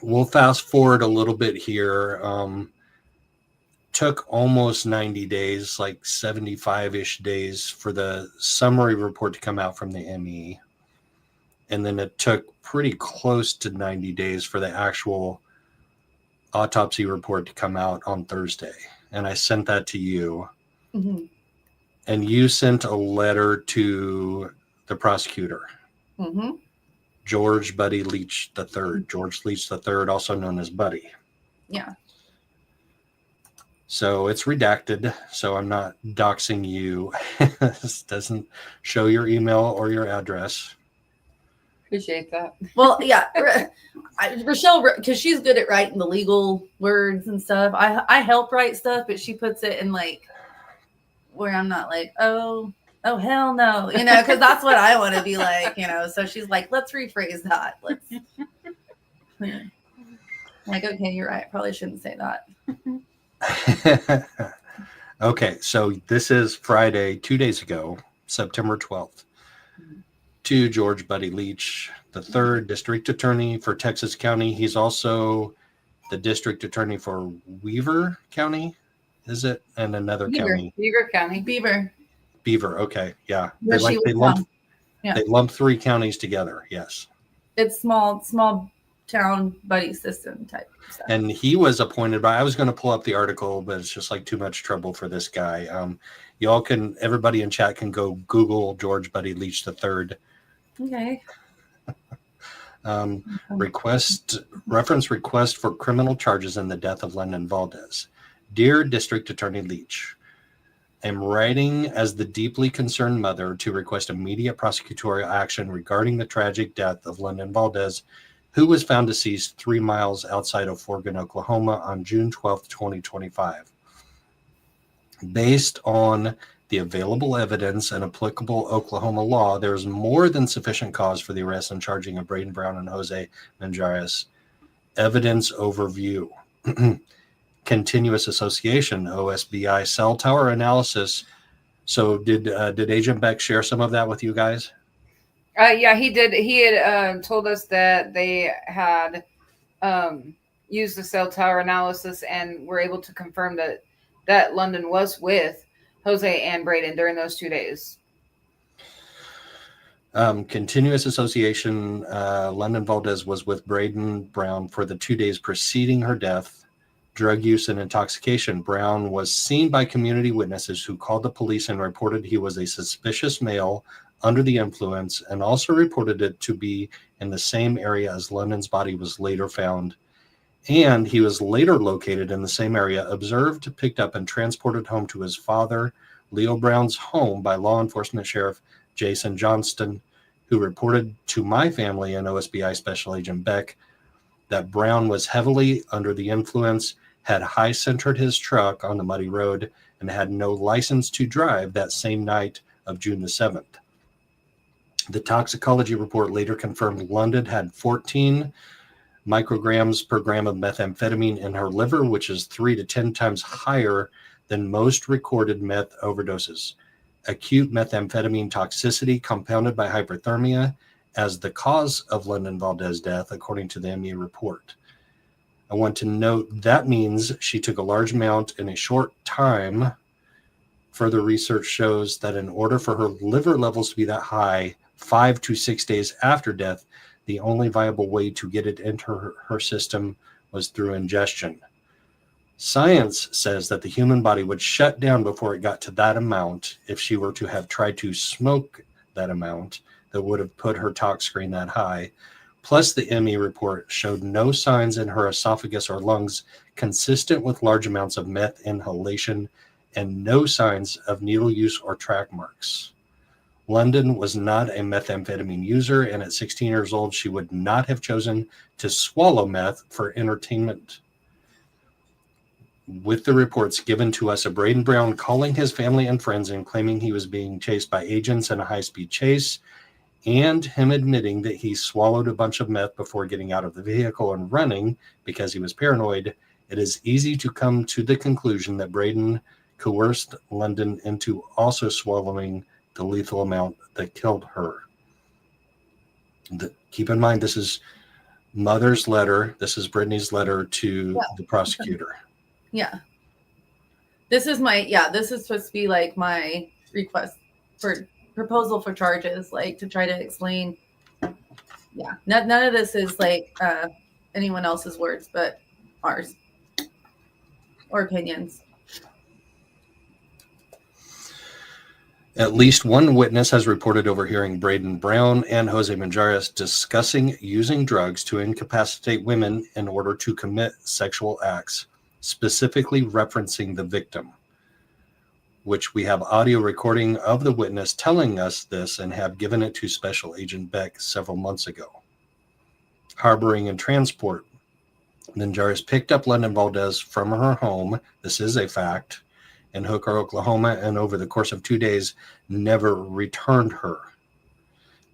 we'll fast forward a little bit here. Took almost 90 days, like 75-ish days for the summary report to come out from the ME. And then it took pretty close to 90 days for the actual autopsy report to come out on Thursday. And I sent that to you. Mm-hmm. And you sent a letter to the prosecutor, Mm-hmm. George Buddy Leach III. George Leach III, also known as Buddy. Yeah. So it's redacted, so I'm not doxing you. This doesn't show your email or your address. Appreciate that. Well, yeah, Rochelle, because she's good at writing the legal words and stuff. I help write stuff, but she puts it in like where I'm not like, oh hell no, because that's what I want to be like, So she's like, let's rephrase that. Let's like, okay, you're right. Probably shouldn't say that. Okay, so this is Friday, 2 days ago, September 12th. To George Buddy Leach III, District Attorney for Texas County. He's also the District Attorney for Weaver County, is it? And another county. Beaver County. Beaver, okay, yeah. They lump three counties together, yes. It's small town buddy system type stuff. And he was appointed by, I was going to pull up the article, but it's just like too much trouble for this guy. Everybody in chat can go Google George Buddy Leach III. Okay. Reference request for criminal charges in the death of London Valdez. Dear District Attorney Leach, I'm writing as the deeply concerned mother to request immediate prosecutorial action regarding the tragic death of London Valdez, who was found deceased 3 miles outside of Forgan, Oklahoma on June 12, 2025. Based on the available evidence and applicable Oklahoma law, there is more than sufficient cause for the arrest and charging of Braden Brown and Jose Menjares. Evidence overview. Continuous association, OSBI cell tower analysis. So did Agent Beck share some of that with you guys? Yeah, he did. He had told us that they had used the cell tower analysis and were able to confirm that London was with Jose and Braden during those 2 days. Continuous association, London Valdez was with Braden Brown for the 2 days preceding her death. Drug use and intoxication. Brown was seen by community witnesses who called the police and reported he was a suspicious male under the influence, and also reported it to be in the same area as London's body was later found. And he was later located in the same area, observed, picked up, and transported home to his father, Leo Brown's home, by law enforcement sheriff Jason Johnston, who reported to my family and OSBI Special Agent Beck that Brown was heavily under the influence, had high-centered his truck on the muddy road, and had no license to drive that same night of June the 7th. The toxicology report later confirmed London had 14 micrograms per gram of methamphetamine in her liver, which is 3 to 10 times higher than most recorded meth overdoses. Acute methamphetamine toxicity compounded by hyperthermia as the cause of London Valdez's death, according to the ME report. I want to note that means she took a large amount in a short time. Further research shows that in order for her liver levels to be that high 5 to 6 days after death, the only viable way to get it into her system was through ingestion. Science says that the human body would shut down before it got to that amount if she were to have tried to smoke that amount that would have put her tox screen that high. Plus, the ME report showed no signs in her esophagus or lungs consistent with large amounts of meth inhalation and no signs of needle use or track marks. London was not a methamphetamine user, and at 16 years old, she would not have chosen to swallow meth for entertainment. With the reports given to us of Braden Brown calling his family and friends and claiming he was being chased by agents in a high-speed chase, and him admitting that he swallowed a bunch of meth before getting out of the vehicle and running because he was paranoid, it is easy to come to the conclusion that Braden coerced London into also swallowing the lethal amount that killed her. Keep in mind, this is mother's letter. This is Brittany's letter to the prosecutor. Yeah. This is supposed to be like my request for proposal for charges, like to try to explain. Yeah. None of this is like anyone else's words, but ours or opinions. At least one witness has reported overhearing Braden Brown and Jose Manjares discussing using drugs to incapacitate women in order to commit sexual acts, specifically referencing the victim, which we have audio recording of the witness telling us this and have given it to Special Agent Beck several months ago. Harboring and transport. Manjares picked up London Valdez from her home. This is a fact. In Hooker, Oklahoma, and over the course of 2 days, never returned her.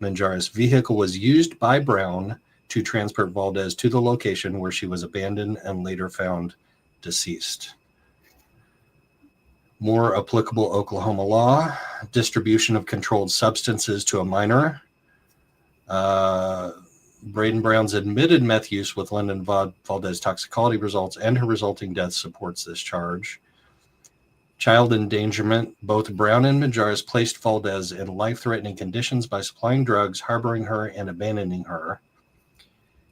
Manjares' vehicle was used by Brown to transport Valdez to the location where she was abandoned and later found deceased. More applicable Oklahoma law, distribution of controlled substances to a minor. Braden Brown's admitted meth use with London Valdez toxicology results and her resulting death supports this charge. Child endangerment. Both Brown and Manjares placed Valdez in life-threatening conditions by supplying drugs, harboring her, and abandoning her,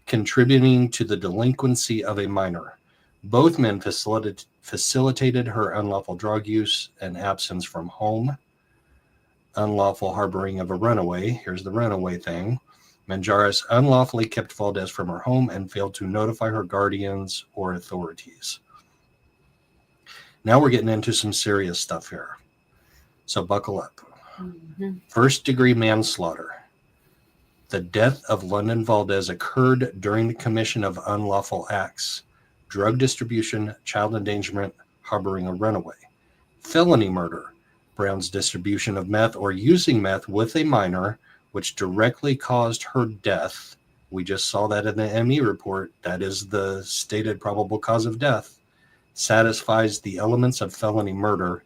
contributing to the delinquency of a minor. Both men facilitated her unlawful drug use and absence from home. Unlawful harboring of a runaway. Here's the runaway thing. Manjares unlawfully kept Valdez from her home and failed to notify her guardians or authorities. Now we're getting into some serious stuff here. So buckle up. Mm-hmm. First-degree manslaughter. The death of London Valdez occurred during the commission of unlawful acts. Drug distribution, child endangerment, harboring a runaway. Felony murder. Brown's distribution of meth or using meth with a minor, which directly caused her death. We just saw that in the ME report. That is the stated probable cause of death. Satisfies the elements of felony murder.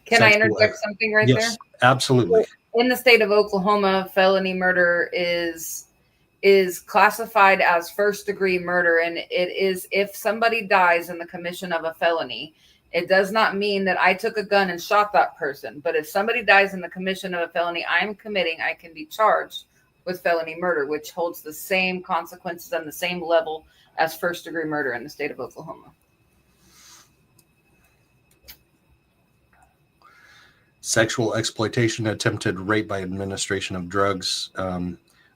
Can I interject something right there? Yes, absolutely. In the state of Oklahoma, felony murder is classified as first-degree murder, and it is if somebody dies in the commission of a felony. It does not mean that I took a gun and shot that person, but if somebody dies in the commission of a felony I'm committing, I can be charged with felony murder, which holds the same consequences and the same level as first-degree murder in the state of Oklahoma. Sexual exploitation, attempted rape by administration of drugs.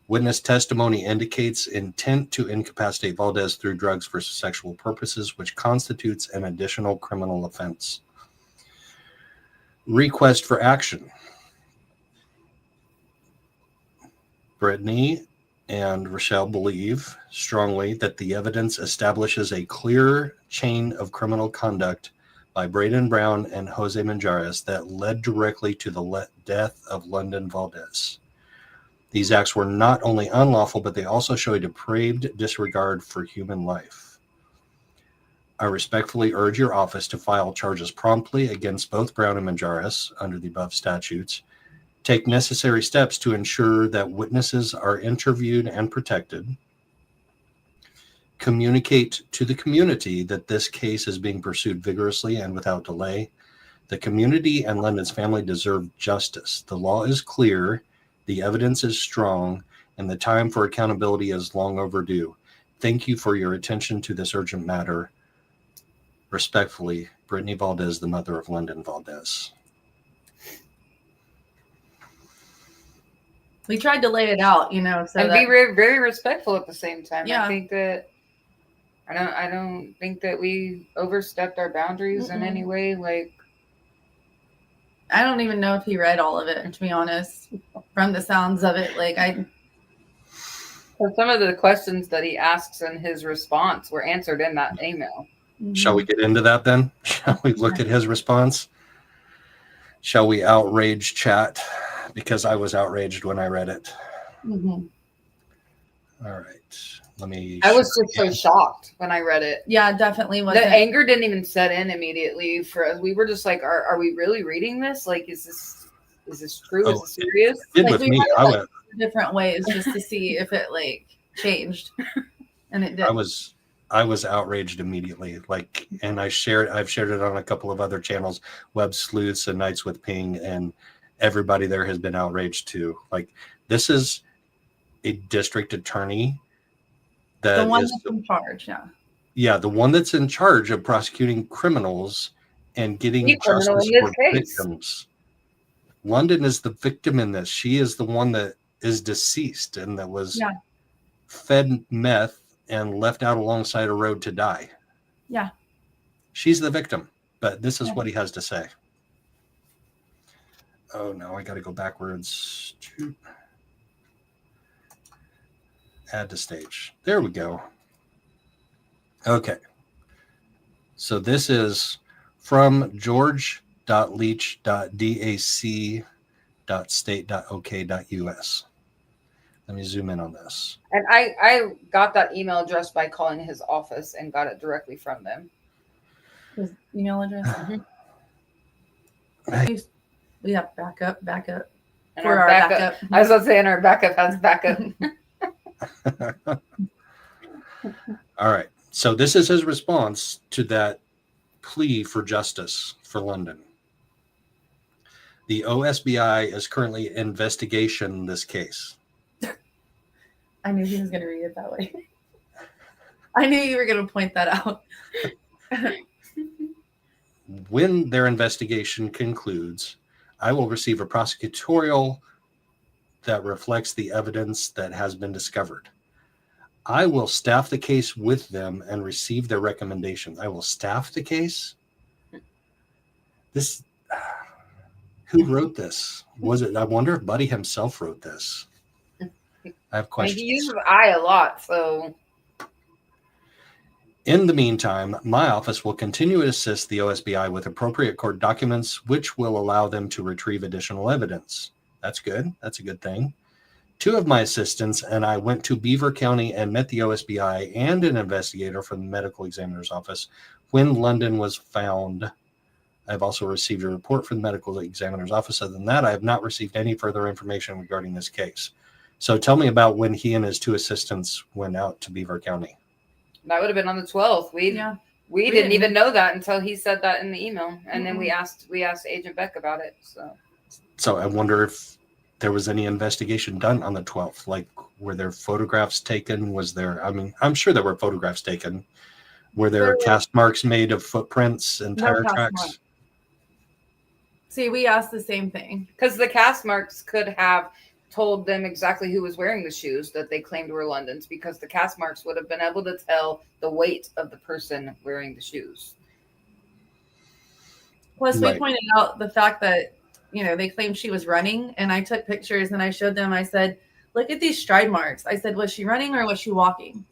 Witness testimony indicates intent to incapacitate Valdez through drugs for sexual purposes, which constitutes an additional criminal offense. Request for action. Brittany and Rochelle believe strongly that the evidence establishes a clear chain of criminal conduct by Braden Brown and Jose Manjares that led directly to the death of London Valdez. These acts were not only unlawful, but they also show a depraved disregard for human life. I respectfully urge your office to file charges promptly against both Brown and Manjares under the above statutes. Take necessary steps to ensure that witnesses are interviewed and protected. Communicate to the community that this case is being pursued vigorously and without delay. The community and London's family deserve justice. The law is clear, the evidence is strong, and the time for accountability is long overdue. Thank you for your attention to this urgent matter. Respectfully, Brittany Valdez, the mother of London Valdez. We tried to lay it out, so and be very, very respectful at the same time. Yeah. I think that I don't think that we overstepped our boundaries in any way. Like, I don't even know if he read all of it, to be honest, from the sounds of it. Some of the questions that he asks in his response were answered in that email. Mm-hmm. Shall we get into that then? Shall we look at his response? Shall we outrage chat? Because I was outraged when I read it. Mm-hmm. All right. I was just so shocked when I read it. Yeah, definitely was. The anger didn't even set in immediately for us. We were just like, are we really reading this? Like, is this true? Is this serious? It did with me. I went different ways just to see if it changed, and it did. I was outraged immediately. Like, and I've shared it on a couple of other channels, Web Sleuths and Nights with Ping, and everybody there has been outraged too. Like, this is a district attorney that The one is that's in charge, yeah. Yeah, the one that's in charge of prosecuting criminals and getting The criminal justice in for this case. victims. London is the victim in this. She is the one that is deceased and that was Yeah. fed meth and left out alongside a road to die. Yeah. She's the victim, but this is Yeah. what he has to say. Oh, no, I got to go backwards. Add to stage. There we go. Okay. So this is from george.leach.dac.state.ok.us. Let me zoom in on this. And I got that email address by calling his office and got it directly from them. His email address. We have backup. And For our backup. I was about to say, and our backup has backup. All right. So this is his response to that plea for justice for London. The OSBI is currently investigating this case. I knew he was going to read it that way. I knew you were going to point that out. When their investigation concludes, I will receive a prosecutorial that reflects the evidence that has been discovered. I will staff the case with them and receive their recommendations. I will staff the case? This, who wrote this? Was it, I wonder if Buddy himself wrote this. I have questions. He uses I a lot, so. In the meantime, my office will continue to assist the OSBI with appropriate court documents, which will allow them to retrieve additional evidence. That's good. That's a good thing. 2 of my assistants and I went to Beaver County and met the OSBI and an investigator from the medical examiner's office when London was found. I've also received a report from the medical examiner's office. Other than that, I have not received any further information regarding this case. So tell me about when he and his 2 assistants went out to Beaver County. That would have been on the 12th. We didn't even know that until he said that in the email. And then we asked Agent Beck about it. So I wonder if there was any investigation done on the 12th. Like, were there photographs taken? Was there, I mean, I'm sure there were photographs taken. Were there cast marks made of footprints and tire tracks? Mark. See, we asked the same thing. Because the cast marks could have told them exactly who was wearing the shoes that they claimed were London's, because the cast marks would have been able to tell the weight of the person wearing the shoes. Plus, we pointed out the fact that, they claimed she was running, and I took pictures and I showed them. I said, look at these stride marks. I said, was she running or was she walking?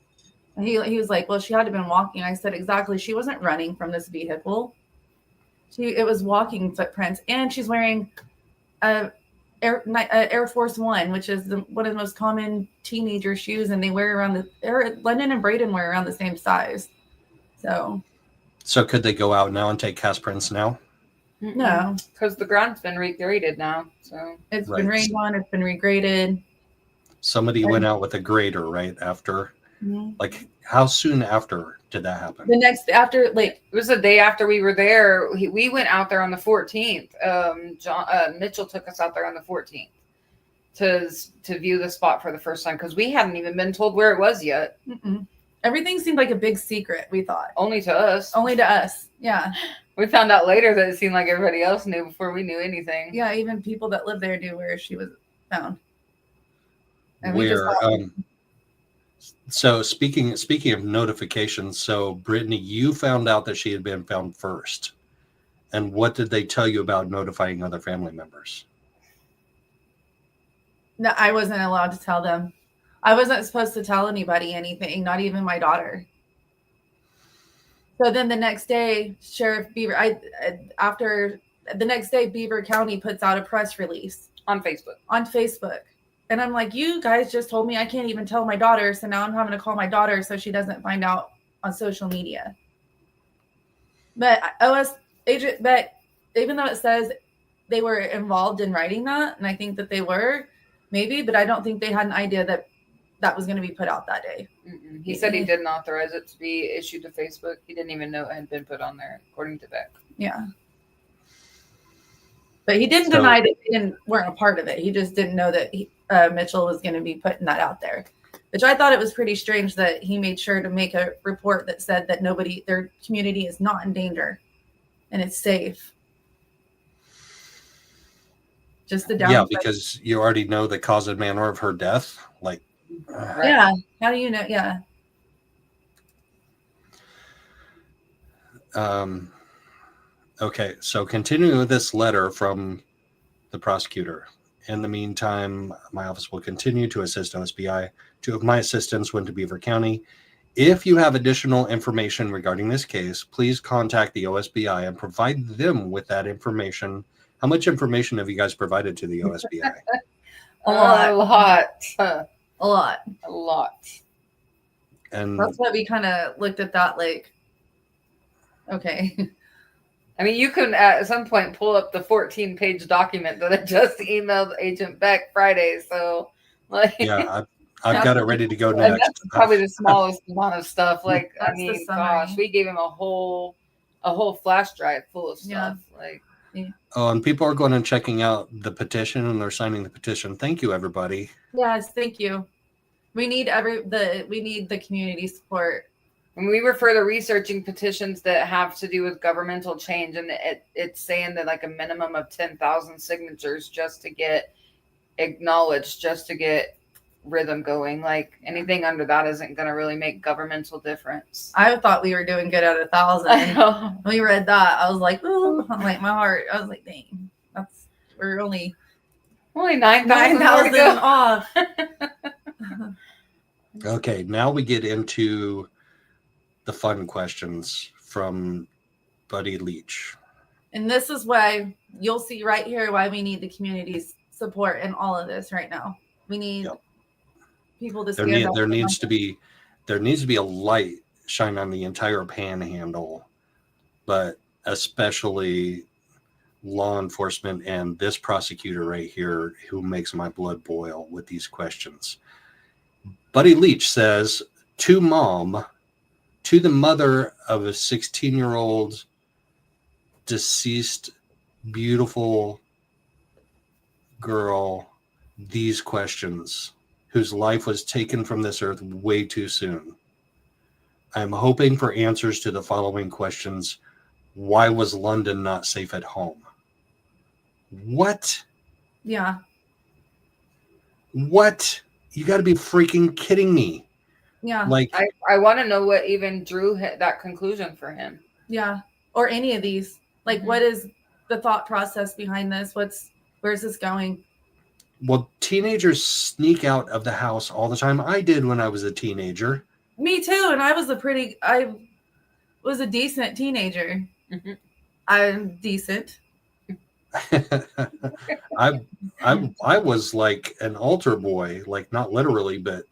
And he was like, well, she had to have been walking. I said, exactly. She wasn't running from this vehicle. It was walking footprints, and she's wearing Air Force One, which is one of the most common teenager shoes, and they wear around London and Braden wear around the same size. So could they go out now and take cast prints now? No, because the ground's been regraded now. So it's been rained on. It's been regraded. Somebody went out with a grader right after. Mm-hmm. Like, how soon after did that happen? The next after, like, it was the day after we were there. We went out there on the 14th. Mitchell took us out there on the 14th to view the spot for the first time, because we hadn't even been told where it was yet. Mm-mm. Everything seemed like a big secret. We thought only to us. Yeah. We found out later that it seemed like everybody else knew before we knew anything. Yeah, even people that lived there knew where she was found. And so speaking of notifications, so Brittany, you found out that she had been found first. And what did they tell you about notifying other family members? No, I wasn't allowed to tell them. I wasn't supposed to tell anybody anything, not even my daughter. So then the next day, Sheriff Beaver, Beaver County puts out a press release on Facebook. And I'm like, you guys just told me I can't even tell my daughter. So now I'm having to call my daughter so she doesn't find out on social media. But Agent Beck, even though it says they were involved in writing that, and I think that they were, maybe, but I don't think they had an idea that that was going to be put out that day. Mm-mm. He said he didn't authorize it to be issued to Facebook. He didn't even know it had been put on there, according to Beck. Yeah. But he didn't deny that they weren't a part of it. He just didn't know that Mitchell was going to be putting that out there, which I thought it was pretty strange that he made sure to make a report that said that their community is not in danger and it's safe. Just the downside. Yeah, because you already know the cause and manner of her death. Like, Right. Yeah. How do you know? Yeah. Okay, so continuing with this letter from the prosecutor. In the meantime, my office will continue to assist OSBI. 2 of my assistants went to Beaver County. If you have additional information regarding this case, please contact the OSBI and provide them with that information. How much information have you guys provided to the OSBI? A lot. A lot. A lot. A lot. And That's why we kind of looked at that like, okay. I mean, you can at some point pull up the 14-page document that I just emailed Agent Beck Friday. So, like, yeah, I've got it ready to go and next. that's probably the smallest amount of stuff. Like, I That's the mean, summary. gosh, we gave him a whole flash drive full of Yeah. stuff. Like, Oh, and people are going and checking out the petition and they're signing the petition. Thank you, everybody. Yes, thank you. We need the community support. when we refer to researching petitions that have to do with governmental change, and it's saying that like a minimum of 10,000 signatures just to get acknowledged, just to get rhythm going. Like anything under that isn't going to really make governmental difference. I thought we were doing good at 1,000. I know. When we read that, I was like, ooh, like my heart. I was like, dang, we're only 9,000 off. Okay, now we get into the fun questions from Buddy Leach. And this is why you'll see right here why we need the community's support in all of this right now. We need people to stand up. There needs to be a light shine on the entire panhandle, but especially law enforcement and this prosecutor right here who makes my blood boil with these questions. Buddy Leach says, to the mother of a 16-year-old deceased, beautiful girl, these questions, whose life was taken from this earth way too soon. I'm hoping for answers to the following questions. Why was London not safe at home? What? Yeah. What? You got to be freaking kidding me. Yeah. Like, I want to know what even drew that conclusion for him. Yeah. Or any of these. Like, what is the thought process behind this? Where's this going? well, teenagers sneak out of the house all the time. I did when I was a teenager. Me too. And I was a decent teenager. Mm-hmm. I'm decent. I was like an altar boy, like not literally, but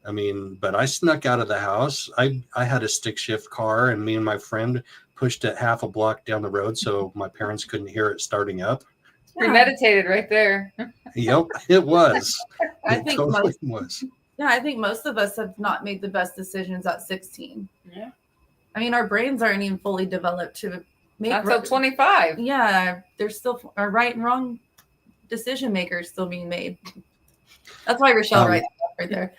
I snuck out of the house. I had a stick shift car, and me and my friend pushed it half a block down the road so my parents couldn't hear it starting up. Premeditated right there. Yep, it was. I It think totally was. Yeah, I think most of us have not made the best decisions at 16. Yeah. I mean, our brains aren't even fully developed to make. Not till 25. Yeah, there's still our right and wrong decision makers still being made. That's why Rochelle writes right there.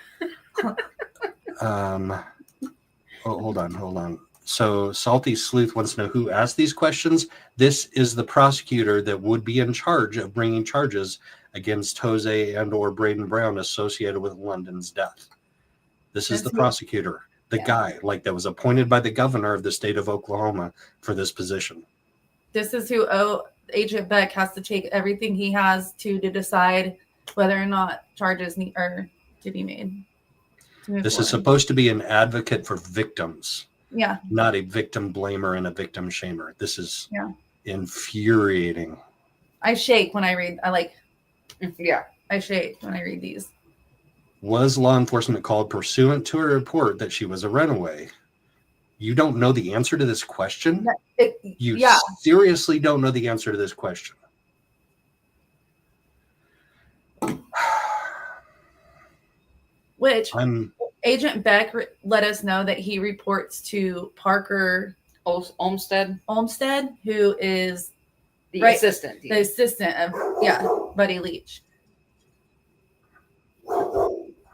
Hold on. So Salty Sleuth wants to know who asked these questions. This is the prosecutor that would be in charge of bringing charges against Jose and or Braden Brown associated with London's death. This is the prosecutor, the guy that was appointed by the governor of the state of Oklahoma for this position. This is who Agent Beck has to take everything he has to decide whether or not charges are to be made. This is supposed to be an advocate for victims. Yeah. Not a victim blamer and a victim shamer. This is infuriating. I shake when I read. Yeah. I shake when I read these. Was law enforcement called pursuant to a report that she was a runaway? You don't know the answer to this question? You seriously don't know the answer to this question. which I'm Agent Beck let us know that he reports to Parker Olmsted, who is the Right. assistant. the assistant of Buddy Leach.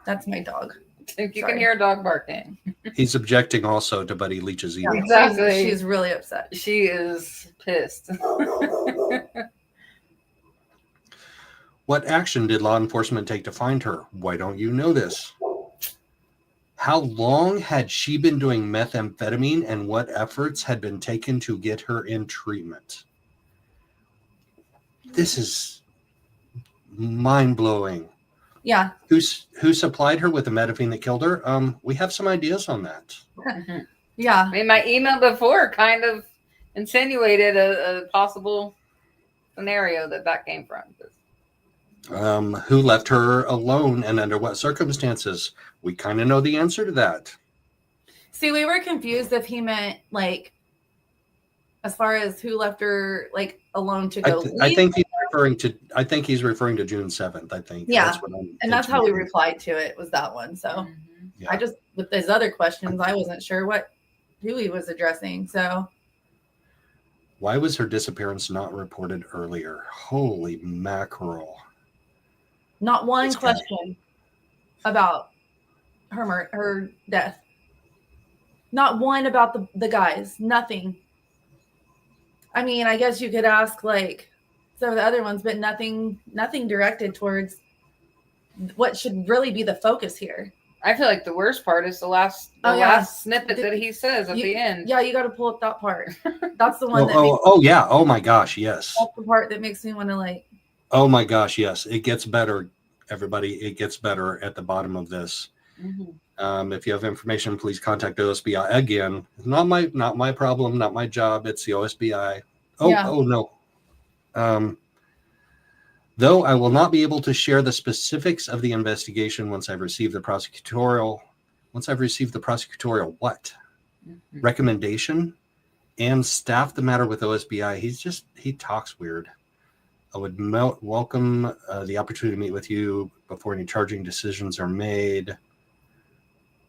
That's my dog. You Sorry. can hear a dog barking. he's objecting also to Buddy Leach's email. Exactly. She's really upset. She is pissed. What action did law enforcement take to find her? Why don't you know this? How long had she been doing methamphetamine, and what efforts had been taken to get her in treatment? This is mind-blowing. Yeah. Who supplied her with the methamphetamine that killed her? We have some ideas on that. Yeah. I mean, my email before kind of insinuated a possible scenario that came from. Who left her alone and under what circumstances? We kind of know the answer to that. See, we were confused if he meant like as far as who left her like alone to go. I think he's referring to June 7th. I think. Yeah. That's how we replied. replied to it, was that one. So Yeah. I just, with his other questions, I wasn't sure who he was addressing. So Why was her disappearance not reported earlier? Holy mackerel. not one This guy. question about her death. Not one about the guys. Nothing. I mean, I guess you could ask like some of the other ones, but nothing directed towards what should really be the focus here. I feel like the worst part is the last snippet that he says at the end. Yeah, you got to pull up that part. That's the one Yeah. Oh my gosh, yes. That's the part that makes me want to like. Oh my gosh, yes. It gets better, everybody. It gets better at the bottom of this. Mm-hmm. If you have information, please contact OSBI. Again, not my problem, not my job. It's the OSBI. Oh no. Though I will not be able to share the specifics of the investigation once I've received the prosecutorial what? Mm-hmm. Recommendation and staff the matter with OSBI. He talks weird. I would welcome the opportunity to meet with you before any charging decisions are made.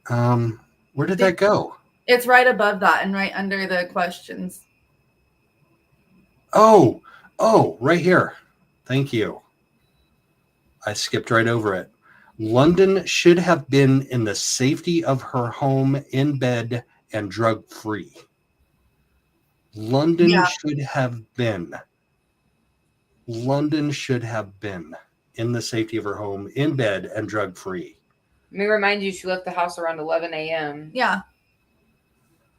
Where did that go? It's right above that and right under the questions. Oh, right here. Thank you. I skipped right over it. London should have been in the safety of her home, in bed, and drug-free. London should have been in the safety of her home, in bed, and drug-free. Let me remind you, she left the house around 11 a.m. Yeah.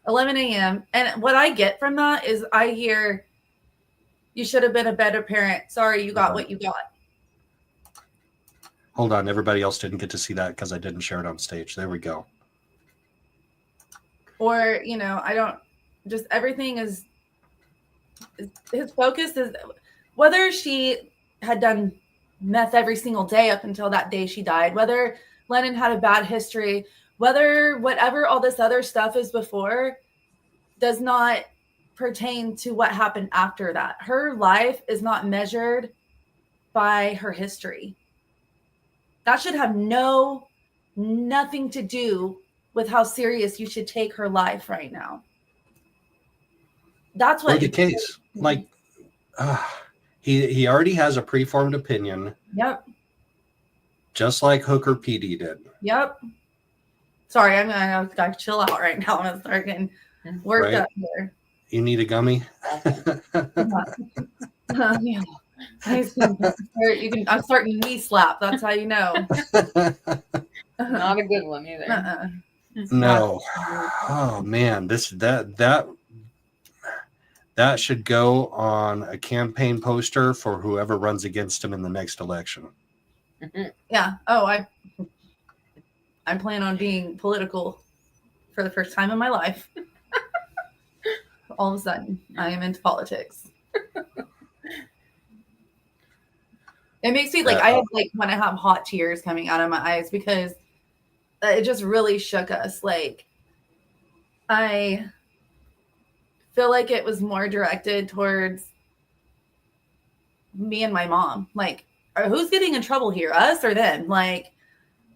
11 a.m. And what I get from that is I hear, you should have been a better parent. Sorry, you got what you got. Hold on. Everybody else didn't get to see that because I didn't share it on stage. There we go. Or, everything is, his focus is whether she had done meth every single day up until that day she died, whether Lennon had a bad history, whether whatever all this other stuff is before does not pertain to what happened after that. Her life is not measured by her history. That should have nothing to do with how serious you should take her life right now. That's what the case. Like, he already has a preformed opinion. Yep. Just like Hooker PD did. Yep. Sorry, I'm gonna chill out right now. I'm gonna start getting worked up here. You need a gummy? Yeah. I'm starting to knee slap. That's how you know. Not a good one either. No. Oh man, that should go on a campaign poster for whoever runs against him in the next election. Yeah. Oh, I plan on being political for the first time in my life. All of a sudden, I am into politics. It makes me I want to have hot tears coming out of my eyes because it just really shook us. Like, I feel like it was more directed towards me and my mom. Like, who's getting in trouble here, us or them? Like,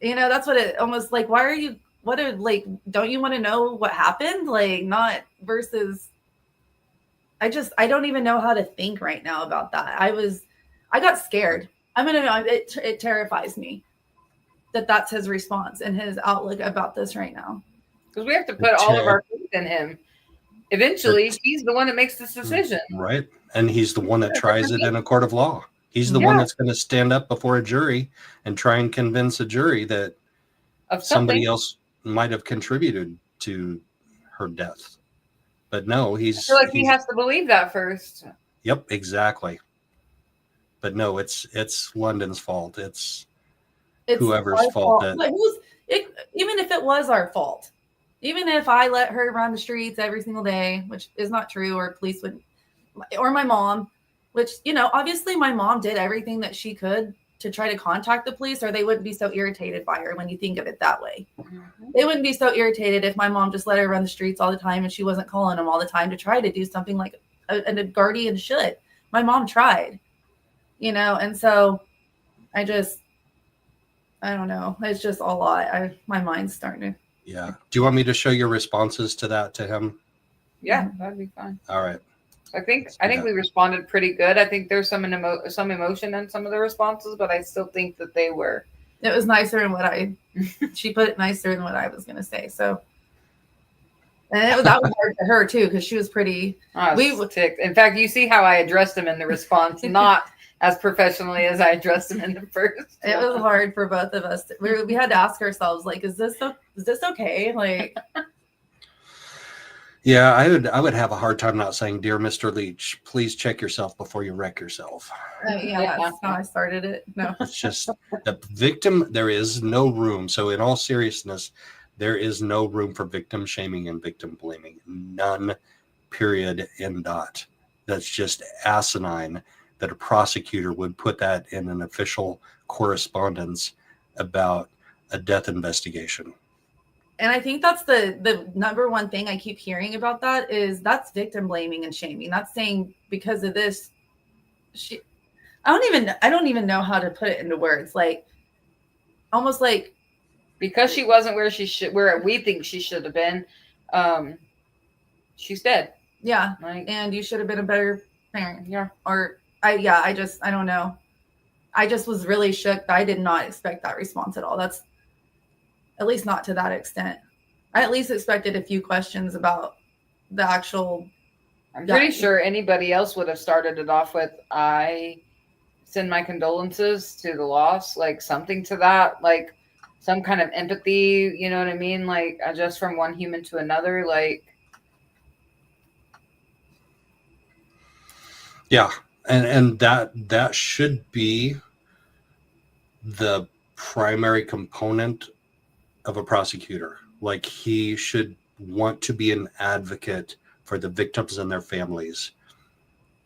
You know, that's what it almost like, why are you, what are, like, don't you want to know what happened? Like, not versus, I don't even know how to think right now about that. I got scared. I'm going to know, it terrifies me that that's his response and his outlook about this right now. Because we have to put all of our faith in him. Eventually, he's the one that makes this decision. Right. And he's the one that tries it in a court of law. He's the one that's going to stand up before a jury and try and convince a jury that somebody else might have contributed to her death. But no, I feel like he has to believe that first. Yep, exactly. But no, it's London's fault. It's whoever's fault. Even if it was our fault, even if I let her run the streets every single day, which is not true, or police would, or my mom, which, you know, obviously my mom did everything that she could to try to contact the police, or they wouldn't be so irritated by her when you think of it that way. Mm-hmm. They wouldn't be so irritated if my mom just let her run the streets all the time and she wasn't calling them all the time to try to do something like a guardian should. My mom tried, you know, and so I don't know. It's just a lot. My mind's starting to. Yeah. Do you want me to show your responses to that to him? Yeah, that'd be fine. All right. I think we responded pretty good. I think there's some emotion in some of the responses, but I still think that they were. It was nicer than she put it nicer than what I was going to say. So, and that was hard to her too, because she was pretty. We were ticked. In fact, you see how I addressed him in the response, not as professionally as I addressed him in the first. It was hard for both of us. We had to ask ourselves, like, is this okay? Like. Yeah, I would have a hard time not saying, "Dear Mr. Leach, please check yourself before you wreck yourself." Yeah, that's how I started it. No, it's just the victim. There is no room. So, in all seriousness, there is no room for victim shaming and victim blaming. None. Period. End dot. That's just asinine that a prosecutor would put that in an official correspondence about a death investigation. And I think that's the number one thing I keep hearing about that is that's victim blaming and shaming. That's saying because of this, I don't even know how to put it into words. Like almost like because she wasn't where we think she should have been, she's dead. Yeah. And you should have been a better parent. Yeah. Or I don't know. I just was really shook. I did not expect that response at all. That's at least not to that extent. I at least expected a few questions about the actual. I'm pretty sure anybody else would have started it off with, I send my condolences to the loss, like something to that, like some kind of empathy, you know what I mean? Like just from one human to another, like. Yeah. And that should be the primary component of a prosecutor. Like he should want to be an advocate for the victims and their families.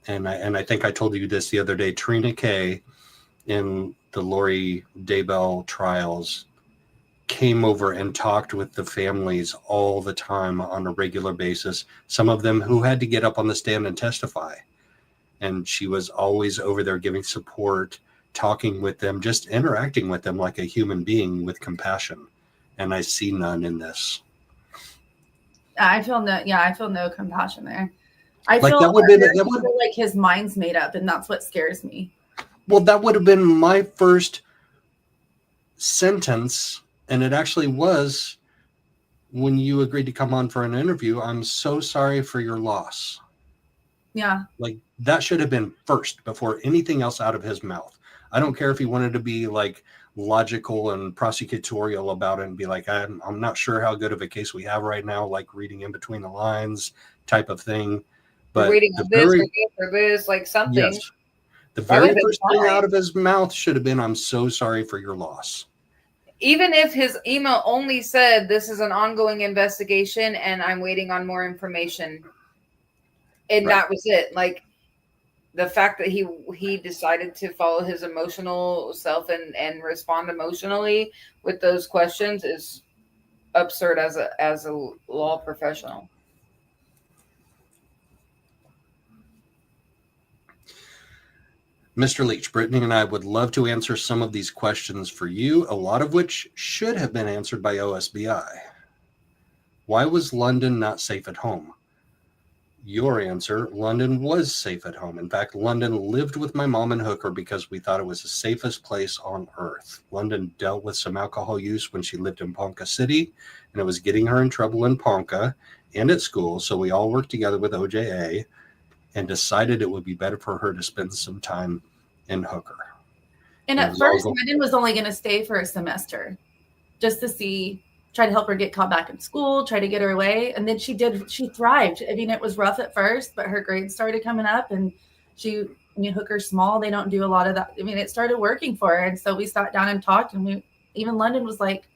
And I think I told you this the other day. Trina Kay in the Lori Daybell trials came over and talked with the families all the time on a regular basis. Some of them who had to get up on the stand and testify. And she was always over there giving support, talking with them, just interacting with them like a human being with compassion. And I see none in this. I feel no compassion there. I like feel like his mind's made up, and that's what scares me. Well, that would have been my first sentence, and it actually was when you agreed to come on for an interview. I'm so sorry for your loss. Yeah. Like that should have been first before anything else out of his mouth. I don't care if he wanted to be like logical and prosecutorial about it and be like, I'm not sure how good of a case we have right now, like reading in between the lines type of thing. But reading this, like something. Yes, the very first thing out of his mouth should have been, I'm so sorry for your loss. Even if his email only said, this is an ongoing investigation and I'm waiting on more information. And that was it. Like the fact that he decided to follow his emotional self and respond emotionally with those questions is absurd as a law professional. Mr. Leach, Brittany and I would love to answer some of these questions for you, a lot of which should have been answered by OSBI. Why was London not safe at home? Your answer, London was safe at home. In fact, London lived with my mom and Hooker because we thought it was the safest place on earth. London dealt with some alcohol use when she lived in Ponca City, and it was getting her in trouble in Ponca and at school. So we all worked together with OJA and decided it would be better for her to spend some time in Hooker. And at first, London was only going to stay for a semester just to see, try to help her get caught back in school, try to get her away. And then she thrived. I mean, it was rough at first, but her grades started coming up, and Hooker's small. They don't do a lot of that. I mean, it started working for her. And so we sat down and talked, and even London was like,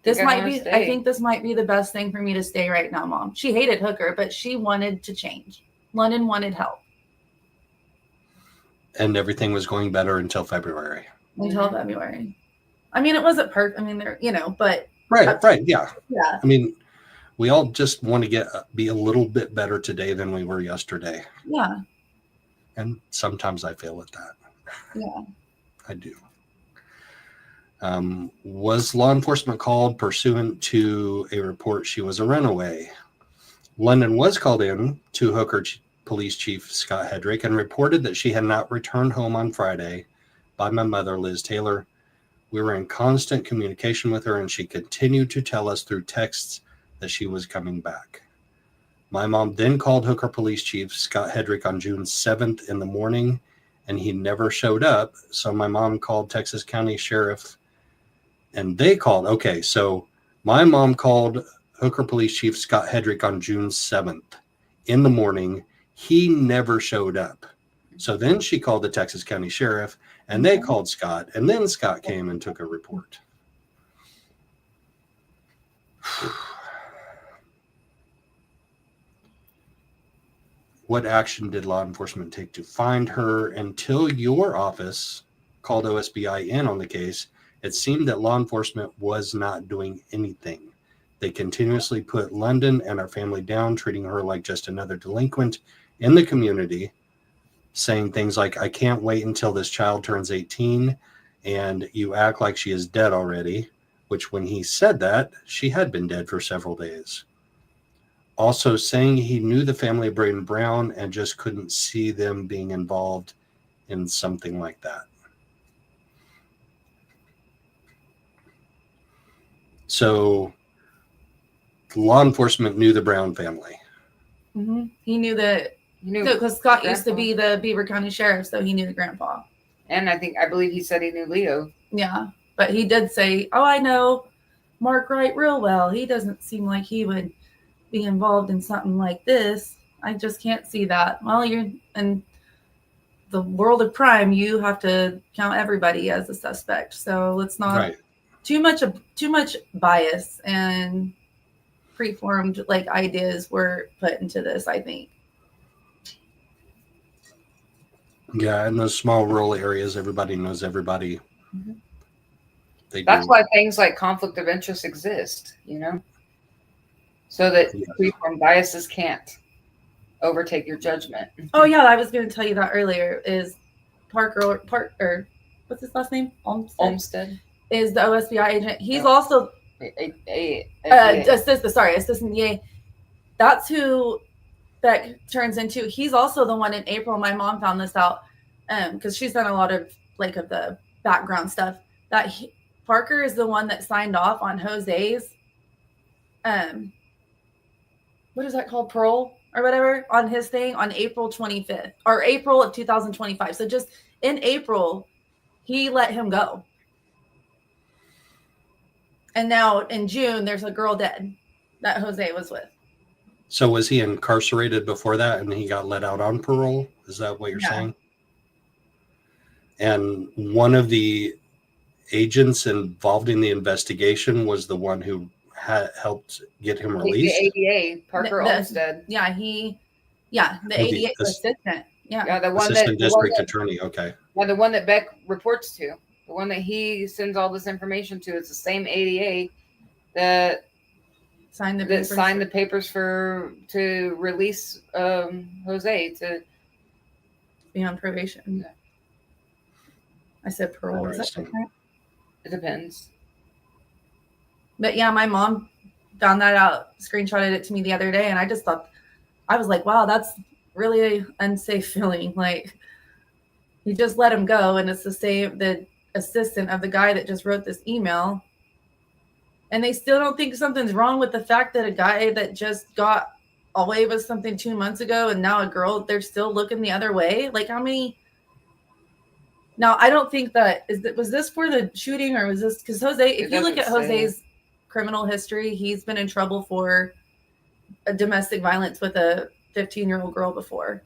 I think this might be the best thing for me to stay right now, Mom. She hated Hooker, but she wanted to change. London wanted help. And everything was going better until February. I mean, it wasn't perfect. I mean, but. Right. Yeah. I mean, we all just want to be a little bit better today than we were yesterday. Yeah. And sometimes I fail at that. Yeah. I do. Was law enforcement called pursuant to a report she was a runaway? London was called in to Hooker Police Chief Scott Hedrick and reported that she had not returned home on Friday by my mother, Liz Taylor. We were in constant communication with her, and she continued to tell us through texts that she was coming back. My mom then called Hooker Police Chief Scott Hedrick on June 7th in the morning, and he never showed up. So my mom called Texas County Sheriff, and they called. Okay, so my mom called Hooker Police Chief Scott Hedrick on June 7th in the morning. He never showed up. So then she called the Texas County Sheriff, and they called Scott, and then Scott came and took a report. What action did law enforcement take to find her? Until your office called OSBI in on the case, it seemed that law enforcement was not doing anything. They continuously put London and our family down, treating her like just another delinquent in the community, saying things like, I can't wait until this child turns 18 and you act like she is dead already, which when he said that, she had been dead for several days. Also saying he knew the family of Braden Brown and just couldn't see them being involved in something like that. So law enforcement knew the Brown family. Mm-hmm. He knew because Scott used to be the Beaver County Sheriff, so he knew the grandpa. And I believe he said he knew Leo. Yeah, but he did say, I know Mark Wright real well. He doesn't seem like he would be involved in something like this. I just can't see that. Well, you're in the world of crime. You have to count everybody as a suspect. So let's not too much bias and preformed ideas were put into this, I think. Yeah, in those small rural areas, everybody knows everybody. Mm-hmm. That's why things like conflict of interest exist, so that preformed biases can't overtake your judgment. Oh yeah, I was going to tell you that earlier. Is Parker, what's his last name? Olmsted is the OSBI agent. He's also assistant DA. That's who Beck turns into. He's also the one in April. My mom found this out because she's done a lot of of the background stuff. Parker is the one that signed off on Jose's what is that called, parole or whatever, on his thing on April 25th or April of 2025. So just in April, he let him go. And now in June, there's a girl dead that Jose was with. So was he incarcerated before that and he got let out on parole? Is that what you're saying? And one of the agents involved in the investigation was the one who helped get him released? The ADA, Parker Olmsted. Yeah, the ADA assistant. Yeah, the one assistant district attorney. Okay. Yeah, the one that Beck reports to. The one that he sends all this information to is the same ADA that signed the papers to release Jose to be on probation. I said parole. Is that Interesting. different? It depends. But yeah, my mom found that out, screenshotted it to me the other day, and I just thought, I was like, wow, that's really an unsafe feeling. Like, you just let him go, and it's the assistant of the guy that just wrote this email, and they still don't think something's wrong with the fact that a guy that just got away with something 2 months ago and now a girl, they're still looking the other way. Like, how many? Now, I don't think was this for the shooting, or was this because Jose, if you look at Jose's criminal history, he's been in trouble for a domestic violence with a 15-year-old girl before.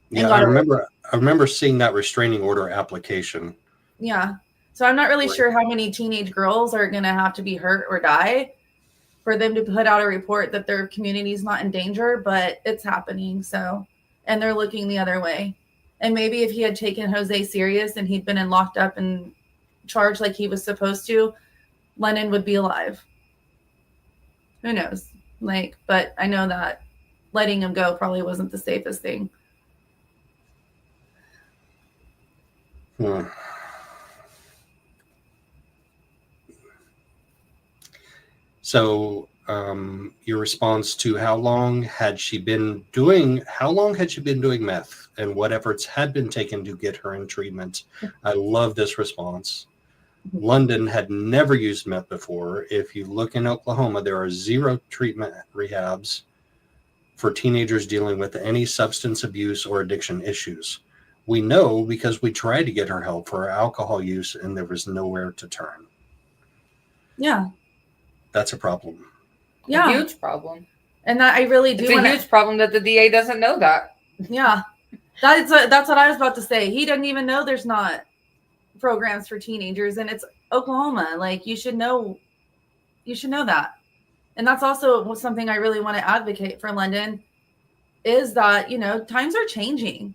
Yeah, I remember seeing that restraining order application. Yeah. So I'm not really sure how many teenage girls are going to have to be hurt or die for them to put out a report that their community is not in danger, but it's happening. So, and they're looking the other way. And maybe if he had taken Jose serious and he'd been locked up and charged like he was supposed to, Lennon would be alive. Who knows? Like, but I know that letting him go probably wasn't the safest thing. So, your response to how long had she been doing meth, and what efforts had been taken to get her in treatment? I love this response. London had never used meth before. If you look in Oklahoma, there are 0 treatment rehabs for teenagers dealing with any substance abuse or addiction issues. We know because we tried to get her help for her alcohol use, and there was nowhere to turn. Yeah. That's a problem. Yeah. A huge problem. And that I really do. It's a huge problem that the DA doesn't know that. Yeah. That's what I was about to say. He doesn't even know there's not programs for teenagers, and it's Oklahoma. Like, you should know that. And that's also something I really want to advocate for London, is that, times are changing.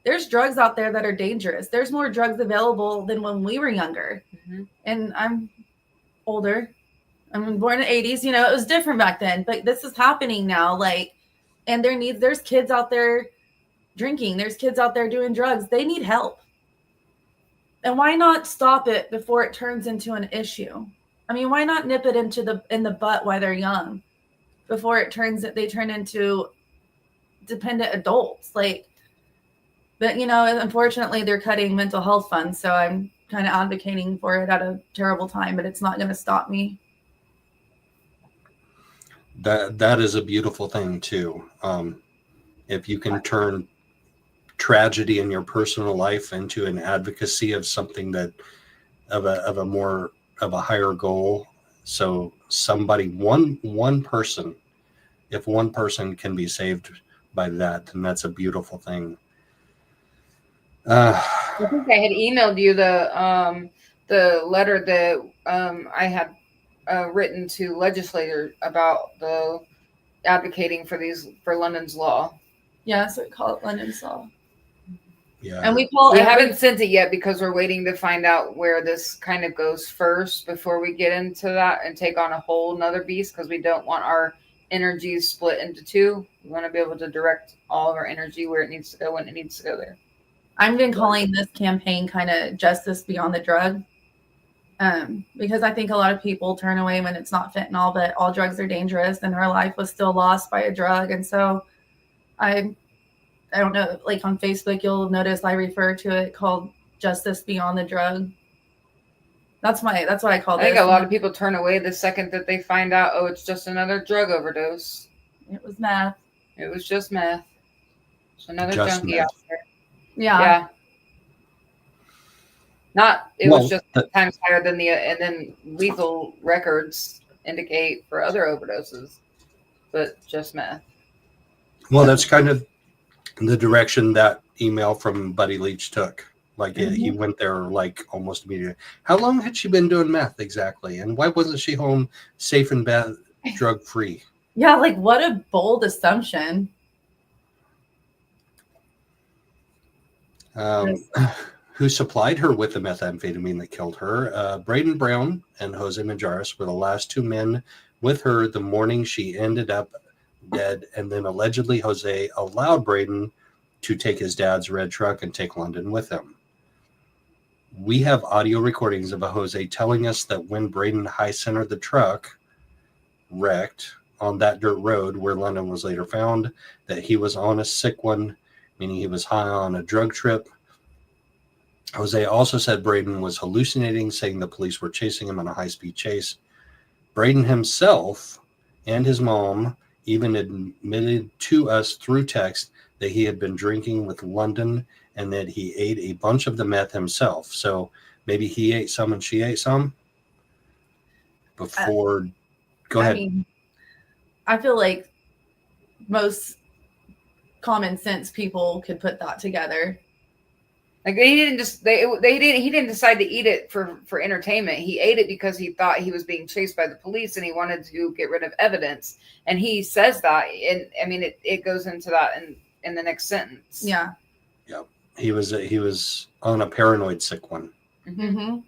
There's drugs out there that are dangerous. There's more drugs available than when we were younger. Mm-hmm. And I'm older. I'm born in the 80s. It was different back then, but this is happening now. Like, and there's kids out there drinking. There's kids out there doing drugs. They need help. And why not stop it before it turns into an issue? I mean, why not nip it in the butt while they're young, before they turn into dependent adults? Like, but unfortunately, they're cutting mental health funds, so I'm kind of advocating for it at a terrible time, but it's not going to stop me. That is a beautiful thing too. If you can turn tragedy in your personal life into an advocacy of something that of a higher goal, so somebody, one person, if one person can be saved by that, then that's a beautiful thing. I think I had emailed you the letter that I had written to legislators about the advocating for London's law. Yeah, so we call it London's law. Yeah, and we haven't sent it yet because we're waiting to find out where this kind of goes first before we get into that and take on a whole nother beast, because we don't want our energies split into 2. We want to be able to direct all of our energy where it needs to go when it needs to go there. I've been calling this campaign kind of justice beyond the drug, because I think a lot of people turn away when it's not fentanyl, but all drugs are dangerous, and her life was still lost by a drug. And so I don't know, like on Facebook, you'll notice I refer to it called justice beyond the drug. That's what I call it. I think a lot of people turn away the second that they find out, oh, it's just another drug overdose. It was meth. It was just meth. It's another just junkie meth. out there. Yeah. Was just times higher than and then lethal records indicate for other overdoses, but just meth. Well, that's kind of the direction that email from Buddy Leach took. Like, he went there like almost immediately. How long had she been doing meth exactly? And why wasn't she home safe and bad, drug free? Yeah, like, what a bold assumption. Who supplied her with the methamphetamine that killed her? Braden Brown and Jose Majares were the last 2 men with her the morning she ended up dead. And then allegedly Jose allowed Braden to take his dad's red truck and take London with him. We have audio recordings of a Jose telling us that when Braden high-centered the truck, wrecked on that dirt road where London was later found, that he was on a sick one, meaning he was high on a drug trip. Jose also said Braden was hallucinating, saying the police were chasing him on a high-speed chase. Braden himself and his mom even admitted to us through text that he had been drinking with London and that he ate a bunch of the meth himself. So maybe he ate some and she ate some before. Go ahead. I mean, I feel like most common sense people could put that together. Like he didn't decide to eat it for entertainment. He ate it because he thought he was being chased by the police and he wanted to get rid of evidence. And he says that, and I mean it goes into that in the next sentence. Yeah. Yeah. He was on a paranoid sick one. Mm-hmm.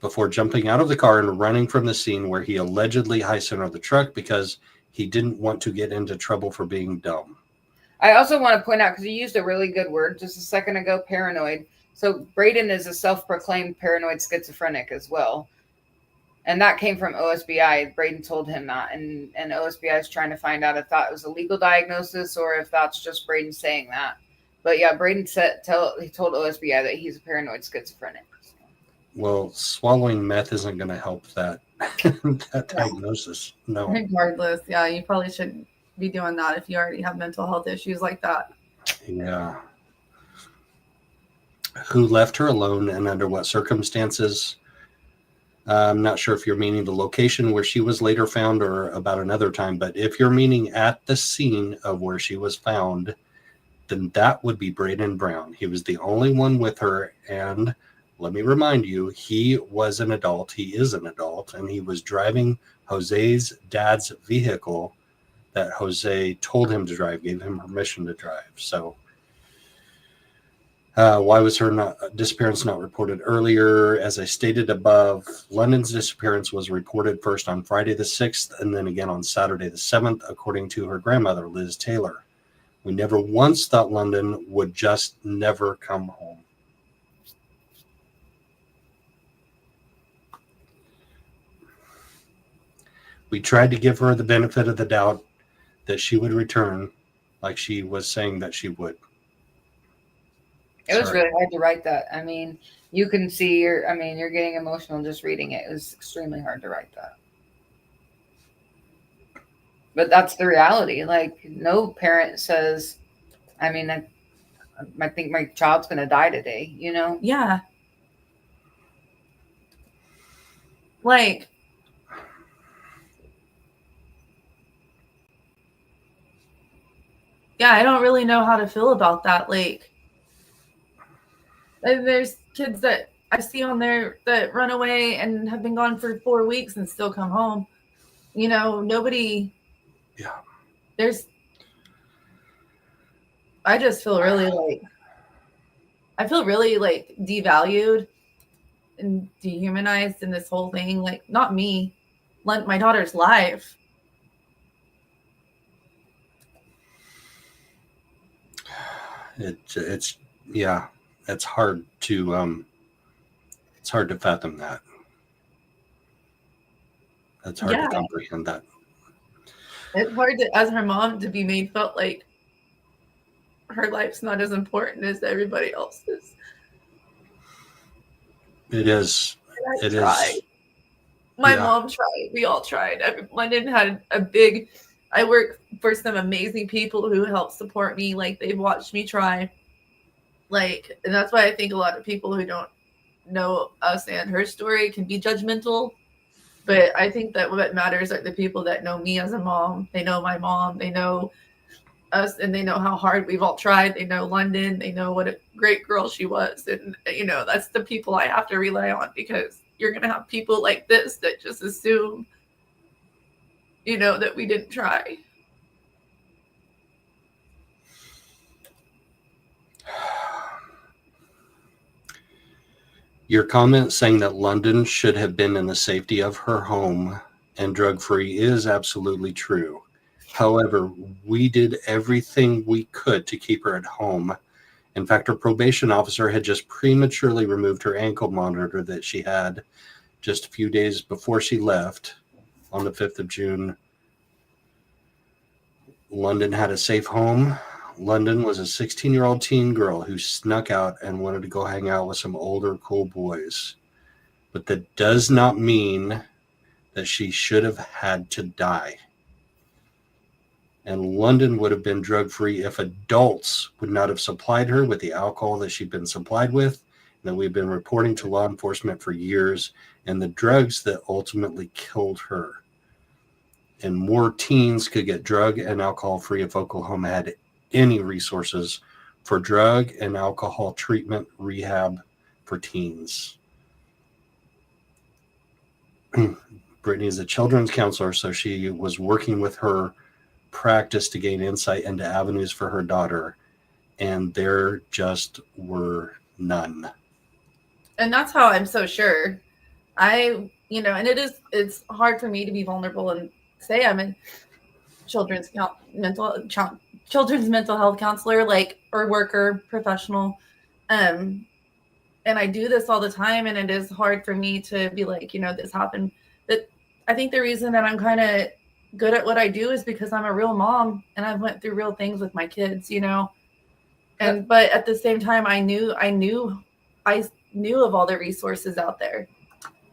Before jumping out of the car and running from the scene where he allegedly high-centered the truck because he didn't want to get into trouble for being dumb. I also want to point out, because you used a really good word just a second ago, paranoid. So Braden is a self-proclaimed paranoid schizophrenic as well. And that came from OSBI. Braden told him that. And OSBI is trying to find out if that was a legal diagnosis or if that's just Braden saying that. But yeah, Braden he told OSBI that he's a paranoid schizophrenic. Well, swallowing meth isn't going to help that diagnosis. No. Regardless, yeah, you probably shouldn't be doing that if you already have mental health issues like that. Yeah. Who left her alone and under what circumstances? I'm not sure if you're meaning the location where she was later found or about another time, but if you're meaning at the scene of where she was found, then that would be Braden Brown. He was the only one with her, and let me remind you, he was an adult. He is an adult, and he was driving Jose's dad's vehicle that Jose told him to drive, gave him permission to drive. So why was her disappearance not reported earlier? As I stated above, London's disappearance was reported first on Friday the 6th and then again on Saturday the 7th, according to her grandmother, Liz Taylor. We never once thought London would just never come home. We tried to give her the benefit of the doubt that she would return, like she was saying that she would. It was really hard to write that. I mean, you can see you're getting emotional just reading it. It was extremely hard to write that. But that's the reality. Like, no parent says, I mean, I think my child's going to die today, you know? Yeah. Like, yeah, I don't really know how to feel about that. Like, there's kids that I see on there that run away and have been gone for 4 weeks and still come home. You know, nobody. Yeah. I just feel really like devalued and dehumanized in this whole thing. Like, not me, my daughter's life. It's yeah, it's hard to fathom that. It's hard to comprehend that. It's hard to, as her mom, to be made felt like her life's not as important as everybody else's. It is. It is. My mom tried. We all tried. London had I work for some amazing people who help support me. Like, they've watched me try. Like, and that's why I think a lot of people who don't know us and her story can be judgmental. But I think that what matters are the people that know me as a mom. They know my mom. They know us, and they know how hard we've all tried. They know London. They know what a great girl she was. And, you know, that's the people I have to rely on, because you're going to have people like this that just assume, you know, that we didn't try. Your comment saying that London should have been in the safety of her home and drug-free is absolutely true. However, we did everything we could to keep her at home, In fact, her probation officer had just prematurely removed her ankle monitor that she had just a few days before she left on the 5th of June. London had a safe home. London was a 16-year-old teen girl who snuck out and wanted to go hang out with some older, cool boys. But that does not mean that she should have had to die. And London would have been drug-free if adults would not have supplied her with the alcohol that she'd been supplied with, and that we've been reporting to law enforcement for years, and the drugs that ultimately killed her. And more teens could get drug and alcohol-free if Oklahoma had any resources for drug and alcohol treatment rehab for teens. Brittany is a children's counselor, so she was working with her practice to gain insight into avenues for her daughter, and there just were none. And that's how I'm so sure. And it's hard for me to be vulnerable and say I'm a children's mental health counselor, or worker, professional. And I do this all the time, and it is hard for me to be like, this happened. But I think the reason that I'm kind of good at what I do is because I'm a real mom and I've went through real things with my kids, and but at the same time, I knew of all the resources out there.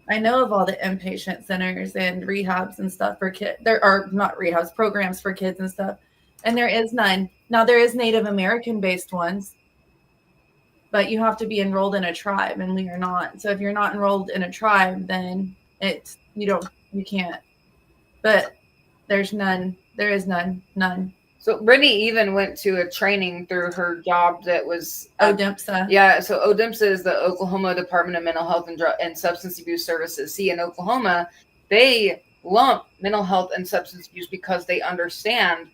I know of all the inpatient centers and rehabs and stuff for kids. There are not rehabs, programs for kids and stuff. And there is none. Now there is Native American based ones, but you have to be enrolled in a tribe, and we are not. So if you're not enrolled in a tribe, then you can't. But there's none. There is none. So Brittany even went to a training through her job that was ODMSA. Yeah, so ODMSA is the Oklahoma Department of Mental Health and Substance Abuse Services. See, in Oklahoma, they lump mental health and substance abuse because they understand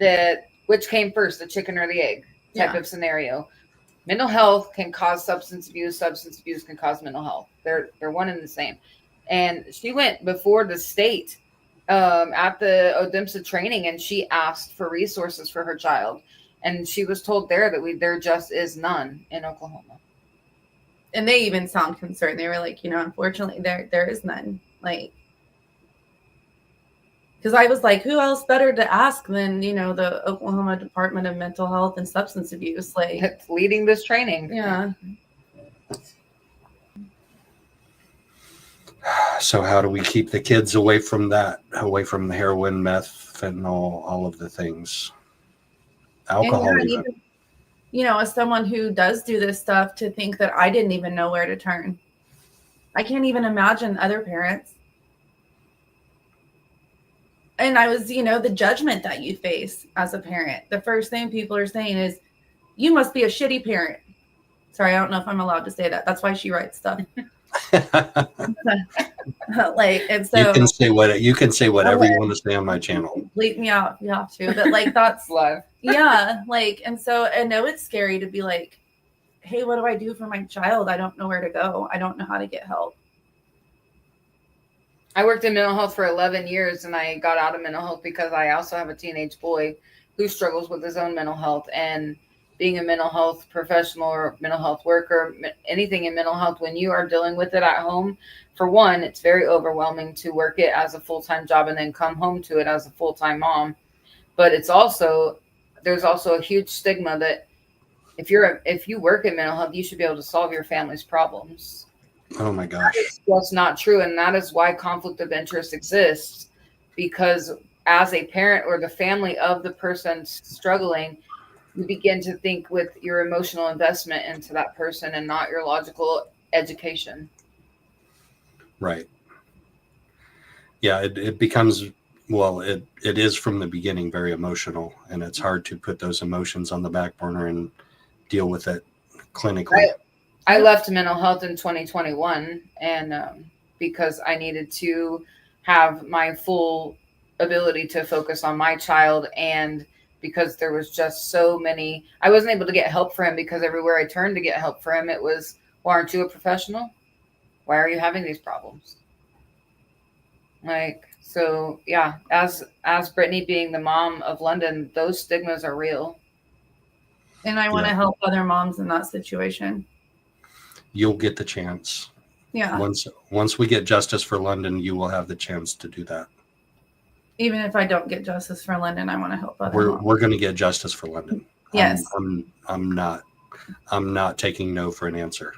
that which came first, the chicken or the egg type of scenario. Mental health can cause substance abuse can cause mental health. They're one and the same. And she went before the state at the ODMSA training, and she asked for resources for her child, and she was told there that there just is none in Oklahoma. And they even sound concerned. They were like, unfortunately there is none. Because I was like, who else better to ask than the Oklahoma Department of Mental Health and Substance Abuse, it's leading this training. Yeah. So how do we keep the kids away from the heroin, meth, fentanyl, all of the things? Alcohol. And even, as someone who does do this stuff, to think that I didn't even know where to turn. I can't even imagine other parents. And I was, the judgment that you face as a parent. The first thing people are saying is, you must be a shitty parent. Sorry, I don't know if I'm allowed to say that. That's why she writes stuff. And so you can say whatever you want to say on my channel. Bleep me out if you have to, but that's live. Yeah, and so I know it's scary to be like, hey, what do I do for my child? I don't know where to go. I don't know how to get help. I worked in mental health for 11 years, and I got out of mental health because I also have a teenage boy who struggles with his own mental health. And being a mental health professional or mental health worker, anything in mental health, when you are dealing with it at home, for one, it's very overwhelming to work it as a full-time job and then come home to it as a full-time mom. But there's also a huge stigma that if you work in mental health, you should be able to solve your family's problems. Oh my gosh. That's not true. And that is why conflict of interest exists, because as a parent or the family of the person struggling, you begin to think with your emotional investment into that person and not your logical education. Right. Yeah, it becomes, it is from the beginning very emotional, and it's hard to put those emotions on the back burner and deal with it clinically. I left mental health in 2021 and because I needed to have my full ability to focus on my child, and because there was just so many, I wasn't able to get help for him because everywhere I turned to get help for him, it was, well, aren't you a professional? Why are you having these problems? So yeah, as Brittany being the mom of London, those stigmas are real. And I want to help other moms in that situation. You'll get the chance. Yeah. Once we get justice for London, you will have the chance to do that. Even if I don't get justice for London, I want to help other moms. We're going to get justice for London. Yes. I'm not taking no for an answer.